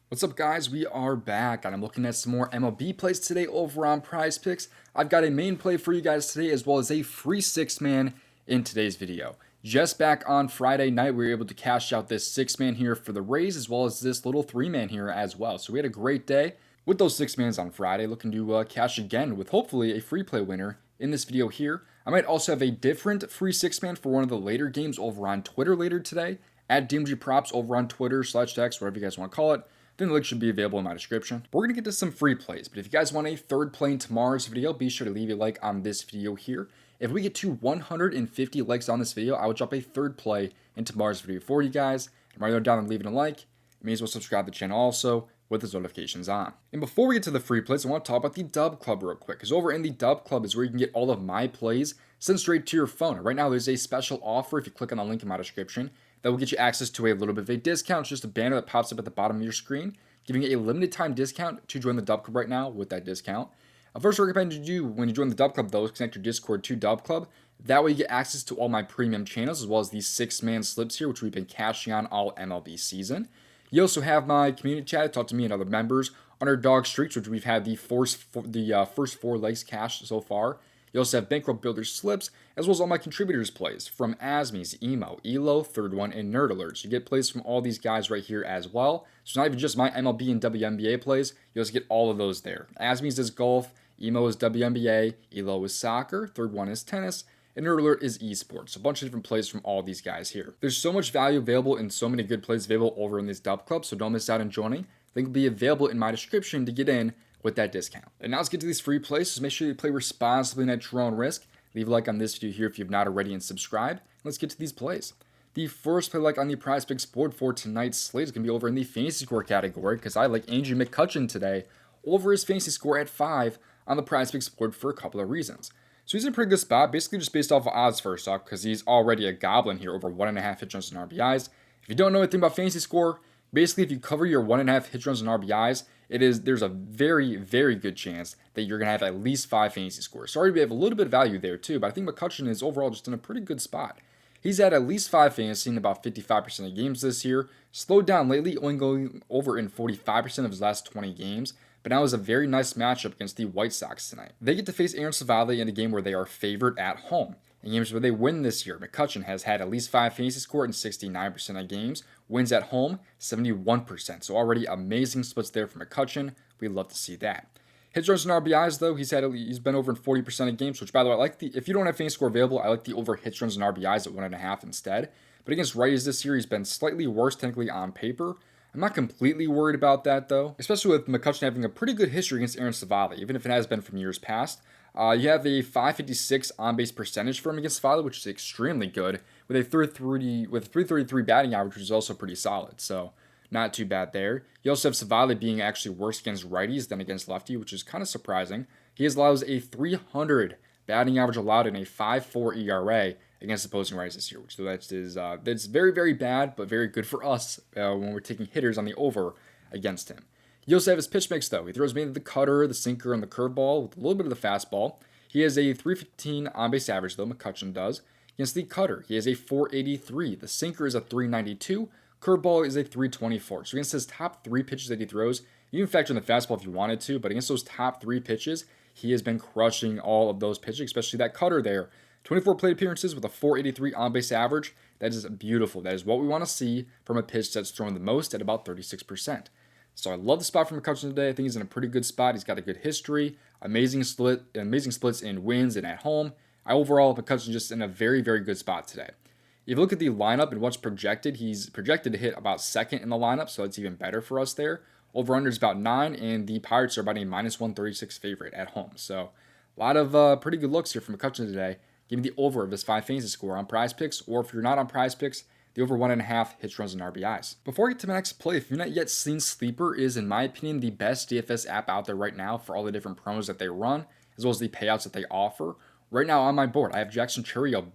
What's up, guys? We are back, and I'm looking at some more MLB plays today over on PrizePicks. I've got a main play for you guys today, as well as a free six-man in today's video. Just back on Friday night, we were able to cash out this six-man here for the Rays, as well as this little three-man here as well. So we had a great day with those six-mans on Friday, looking to cash again with hopefully a free play winner in this video here. I might also have a different free six-man for one of the later games over on Twitter later today, at domgprops over on Twitter /X, whatever you guys want to call it. Then the link should be available in my description. We're going to get to some free plays, but if you guys want a third play in tomorrow's video, be sure to leave a like on this video here. If we get to 150 likes on this video, I will drop a third play in tomorrow's video for you guys. And while you're down and leaving a like, you may as well subscribe to the channel also with those notifications on. And before we get to the free plays, I want to talk about the DubClub real quick, because over in the DubClub is where you can get all of my plays sent straight to your phone. Right now, there's a special offer if you click on the link in my description that will get you access to a little bit of a discount. It's just a banner that pops up at the bottom of your screen, giving you a limited time discount to join the DubClub right now with that discount. I first recommend you do, when you join the DubClub though, is connect your Discord to DubClub. That way you get access to all my premium channels, as well as these six-man slips here, which we've been cashing on all MLB season. You also have my community chat, talk to me and other members, Underdog Streaks, which we've had the first four legs cashed so far. You also have Bankroll Builder slips, as well as all my contributors' plays from Asmies, Emo, Elo, Third One, and Nerd Alerts. You get plays from all these guys right here as well. So not even just my MLB and WNBA plays, you also get all of those there. Asmies is golf, Emo is WNBA, Elo is soccer, Third One is tennis, and Nerd Alert is esports. So a bunch of different plays from all these guys here. There's so much value available and so many good plays available over in this DubClub, so don't miss out on joining. Link will be available in my description to get in with that discount. And now let's get to these free plays. So make sure you play responsibly and at your own risk. Leave a like on this video here if you've not already, and subscribe. Let's get to these plays. The first play like on the PrizePicks board for tonight's slate is going to be over in the fantasy score category, because I like Andrew McCutchen today over his fantasy score at 5 on the PrizePicks board for a couple of reasons. So he's in a pretty good spot, basically just based off of odds first off, because he's already a goblin here over 1.5 hit runs and RBIs. If you don't know anything about fantasy score, basically if you cover your 1.5 hit runs and RBIs, there's a very, very good chance that you're going to have at least 5 fantasy scores. Sorry, we have a little bit of value there too, but I think McCutchen is overall just in a pretty good spot. He's had at least 5 fantasy in about 55% of games this year. Slowed down lately, only going over in 45% of his last 20 games. But now is a very nice matchup against the White Sox tonight. They get to face Aaron Savali in a game where they are favored at home. In games where they win this year, McCutchen has had at least 5 fantasy score in 69% of games. Wins at home, 71%. So already amazing splits there for McCutchen. We'd love to see that. Hits, runs, and RBIs though, he's been over in 40% of games, which by the way, I like if you don't have fantasy score available, I like the over hits, runs, and RBIs at 1.5 instead. But against righties this year, he's been slightly worse technically on paper. I'm not completely worried about that though, especially with McCutchen having a pretty good history against Aaron Savali, even if it has been from years past. You have a 556 on-base percentage for him against Savali, which is extremely good, with a 333 batting average, which is also pretty solid. So not too bad there. You also have Savali being actually worse against righties than against lefty, which is kind of surprising. He allows a 300 batting average allowed in a 5.4 ERA against opposing righties this year, which that's very, very bad, but very good for us when we're taking hitters on the over against him. You also have his pitch mix, though. He throws mainly the cutter, the sinker, and the curveball with a little bit of the fastball. He has a 315 on-base average, though, McCutchen does. Against the cutter, he has a 483. The sinker is a 392. Curveball is a 324. So against his top 3 pitches that he throws, you can factor in the fastball if you wanted to, but against those top 3 pitches, he has been crushing all of those pitches, especially that cutter there. 24 plate appearances with a 483 on-base average. That is beautiful. That is what we want to see from a pitch that's thrown the most at about 36%. So I love the spot from McCutchen today. I think he's in a pretty good spot. He's got a good history, amazing splits in wins and at home. Overall, McCutchen just in a very, very good spot today. If you look at the lineup and what's projected, he's projected to hit about second in the lineup, so it's even better for us there. Over-under is about 9, and the Pirates are about a -136 favorite at home. So a lot of pretty good looks here from McCutchen today. Give me the over of his 5 fantasy score on PrizePicks, or if you're not on PrizePicks, the over 1.5 hits, runs, and RBIs. Before I get to my next play, if you've not yet seen Sleeper, is in my opinion the best DFS app out there right now for all the different promos that they run, as well as the payouts that they offer. Right now on my board, I have Jackson Chourio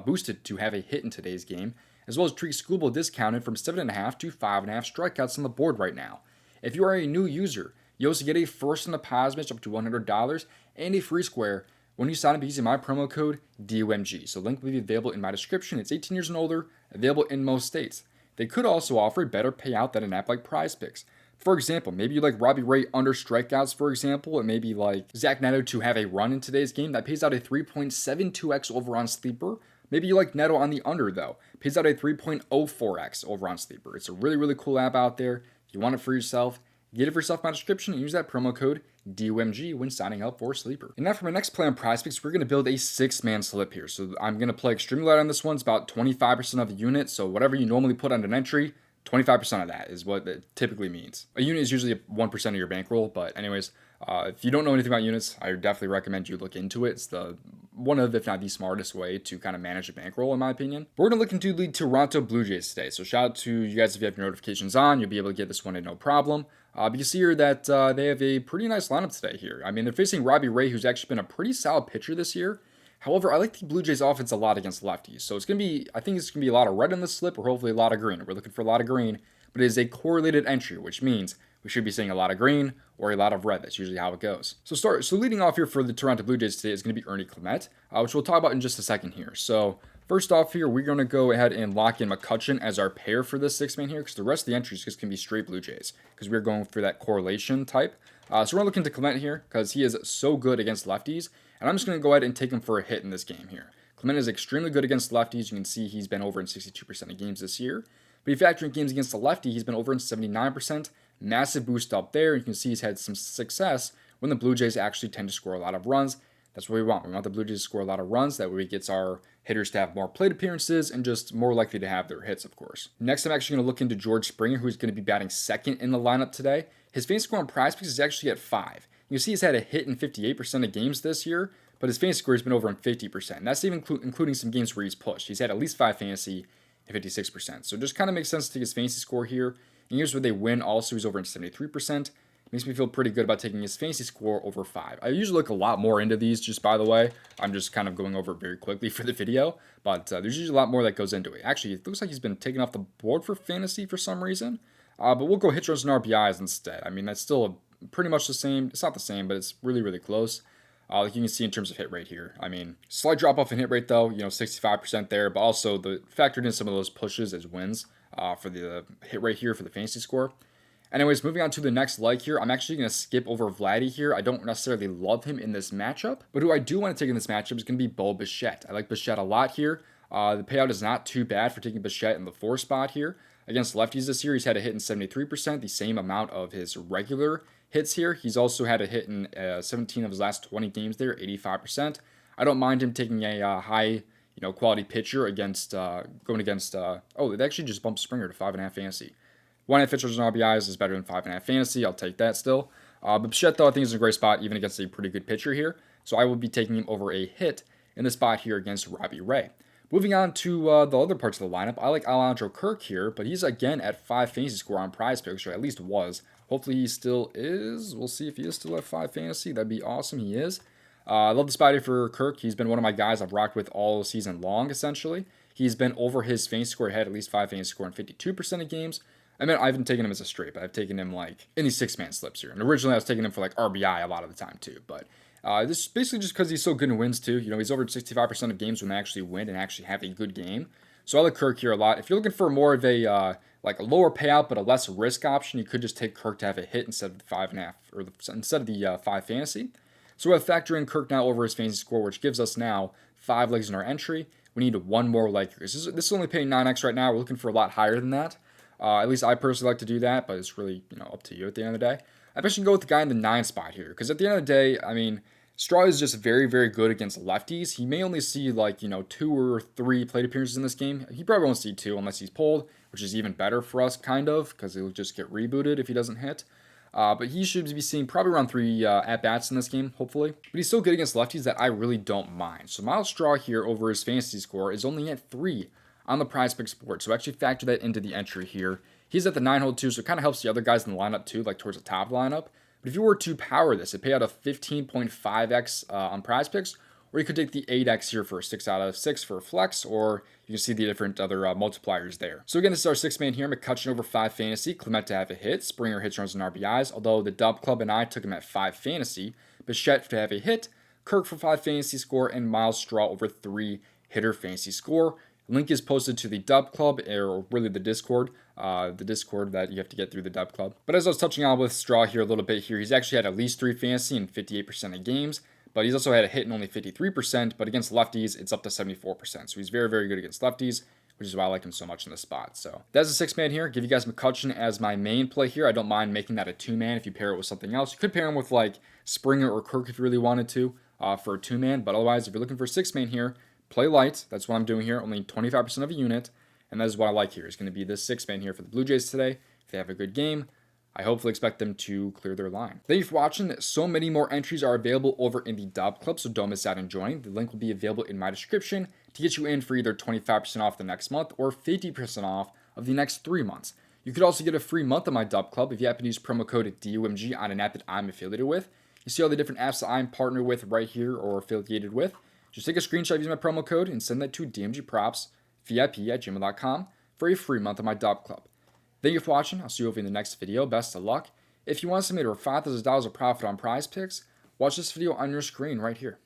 boosted to have a hit in today's game, as well as Treat Scooble discounted from 7.5 to 5.5 strikeouts on the board right now. If you are a new user, you also get a first in the Posmich up to $100 and a free square when you sign up using my promo code DOMG. So link will be available in my description. It's 18 years and older, available in most states. They could also offer a better payout than an app like PrizePicks. For example, maybe you like Robbie Ray under strikeouts, for example, and maybe like Zach Neto to have a run in today's game. That pays out a 3.72x over on Sleeper. Maybe you like Neto on the under, though. Pays out a 3.04x over on Sleeper. It's a really, really cool app out there. If you want it for yourself, get it for yourself in my description and use that promo code DOMG when signing up for Sleeper. And now for my next play on PrizePicks, we're going to build a 6-man slip here. So I'm going to play extremely light on this one. It's about 25% of the unit. So whatever you normally put on an entry, 25% of that is what it typically means. A unit is usually 1% of your bankroll, but anyways, if you don't know anything about units, I definitely recommend you look into it. It's the one of, if not the smartest way to kind of manage a bankroll, in my opinion. We're going to look into the Toronto Blue Jays today. So shout out to you guys if you have your notifications on. You'll be able to get this one in no problem. But you see here that they have a pretty nice lineup today here. I mean, they're facing Robbie Ray, who's actually been a pretty solid pitcher this year. However, I like the Blue Jays offense a lot against lefties. So it's going to be, I think it's going to be a lot of red in the slip or hopefully a lot of green. We're looking for a lot of green, but it is a correlated entry, which means we should be seeing a lot of green or a lot of red. That's usually how it goes. So leading off here for the Toronto Blue Jays today is going to be Ernie Clement, which we'll talk about in just a second here. So first off here, we're going to go ahead and lock in McCutchen as our pair for this 6-man here, because the rest of the entries just going to be straight Blue Jays, because we're going for that correlation type. So we're looking to Clement here, because he is so good against lefties, and I'm just going to go ahead and take him for a hit in this game here. Clement is extremely good against lefties. You can see he's been over in 62% of games this year. But if you factor in games against the lefty, he's been over in 79%. Massive boost up there. You can see he's had some success when the Blue Jays actually tend to score a lot of runs. That's what we want. We want the Blue Jays to score a lot of runs. That way it gets our hitters to have more plate appearances and just more likely to have their hits, of course. Next, I'm actually going to look into George Springer, who's going to be batting second in the lineup today. His fantasy score on PrizePicks is actually at 5. You can see he's had a hit in 58% of games this year, but his fantasy score has been over in 50%. And that's even including some games where he's pushed. He's had at least 5 fantasy and 56%. So it just kind of makes sense to take his fantasy score here. And here's where they win. Also, he's over in 73%. Makes me feel pretty good about taking his fantasy score over 5. I usually look a lot more into these, just by the way. I'm just kind of going over it very quickly for the video. But there's usually a lot more that goes into it. Actually, it looks like he's been taken off the board for fantasy for some reason. But we'll go hit runs and RBIs instead. I mean, that's still pretty much the same. It's not the same, but it's really, really close. Like you can see in terms of hit rate here. I mean, slight drop off in hit rate though, 65% there, but also factored in some of those pushes as wins for the hit rate here for the fantasy score. Anyways, moving on to the next leg here, I'm actually going to skip over Vladdy here. I don't necessarily love him in this matchup, but who I do want to take in this matchup is going to be Bo Bichette. I like Bichette a lot here. The payout is not too bad for taking Bichette in the 4 spot here. Against lefties this year, he's had a hit in 73%, the same amount of his regular hits here. He's also had a hit in 17 of his last 20 games there, 85%. I don't mind him taking a high, quality pitcher against going against. They actually just bumped Springer to 5.5 fantasy. 1.5 pitchers and RBIs is better than 5.5 fantasy. I'll take that still. But Bichette, though, I think is a great spot even against a pretty good pitcher here. So I will be taking him over a hit in the spot here against Robbie Ray. Moving on to the other parts of the lineup, I like Alejandro Kirk here, but he's again at 5 fantasy score on PrizePicks, or at least was. Hopefully he still is. We'll see if he is still at 5 fantasy. That'd be awesome. He is. I love the spot here for Kirk. He's been one of my guys I've rocked with all season long, essentially. He's been over his fantasy score, had at least 5 fantasy score in 52% of games. I mean, I haven't taken him as a straight, but I've taken him like in these 6-man slips here. And originally I was taking him for like RBI a lot of the time too, but this is basically just because he's so good in wins too. He's over 65% of games when they actually win and actually have a good game. So I like Kirk here a lot. If you're looking for more of a like a lower payout but a less risk option, you could just take Kirk to have a hit instead of the 5.5 or instead of the 5 fantasy. So we'll factor in Kirk now over his fantasy score, which gives us now 5 legs in our entry. We need 1 more leg here. This is only paying 9x right now. We're looking for a lot higher than that. At least I personally like to do that, but it's really up to you at the end of the day. I bet you can go with the guy in the 9 spot here, because at the end of the day, I mean, Straw is just very, very good against lefties. He may only see 2 or 3 plate appearances in this game. He probably won't see 2 unless he's pulled, which is even better for us, kind of, because he'll just get rebooted if he doesn't hit. But he should be seeing probably around 3 at-bats in this game, hopefully. But he's so good against lefties that I really don't mind. So Miles Straw here over his fantasy score is only at 3 on the PrizePicks board. So actually factor that into the entry here. He's at the 9 hole too, so it kind of helps the other guys in the lineup too, like towards the top of the lineup. But if you were to power this, it pay out a 15.5x on PrizePicks, or you could take the 8x here for a 6 out of 6 for a flex, or you can see the different other multipliers there. So again, this is our 6-man here. McCutchen over 5 fantasy, Clement to have a hit, Springer hits, runs, and RBIs, although the DubClub and I took him at 5 fantasy, Bichette to have a hit, Kirk for 5 fantasy score, and Miles Straw over 3 hitter fantasy score. Link is posted to the DubClub, or really the Discord that you have to get through the DubClub. But as I was touching on with Straw here a little bit here, he's actually had at least 3 fantasy in 58% of games, but he's also had a hit in only 53%, but against lefties, it's up to 74%. So he's very, very good against lefties, which is why I like him so much in this spot. So that's a 6-man here. Give you guys McCutchen as my main play here. I don't mind making that a 2-man if you pair it with something else. You could pair him with like Springer or Kirk if you really wanted to for a 2-man, but otherwise, if you're looking for a 6-man here, play light. That's what I'm doing here. Only 25% of a unit. And that is what I like here. It's going to be this 6-man here for the Blue Jays today. If they have a good game, I hopefully expect them to clear their line. Thank you for watching. So many more entries are available over in the DubClub, so don't miss out on joining. The link will be available in my description to get you in for either 25% off the next month or 50% off of the next 3 months. You could also get a free month of my DubClub if you happen to use promo code DOMG on an app that I'm affiliated with. You see all the different apps that I'm partnered with right here or affiliated with. Just take a screenshot using my promo code and send that to domgpropsvip@gmail.com for a free month of my DubClub. Thank you for watching. I'll see you over in the next video. Best of luck. If you want to submit over $5,000 of profit on PrizePicks, watch this video on your screen right here.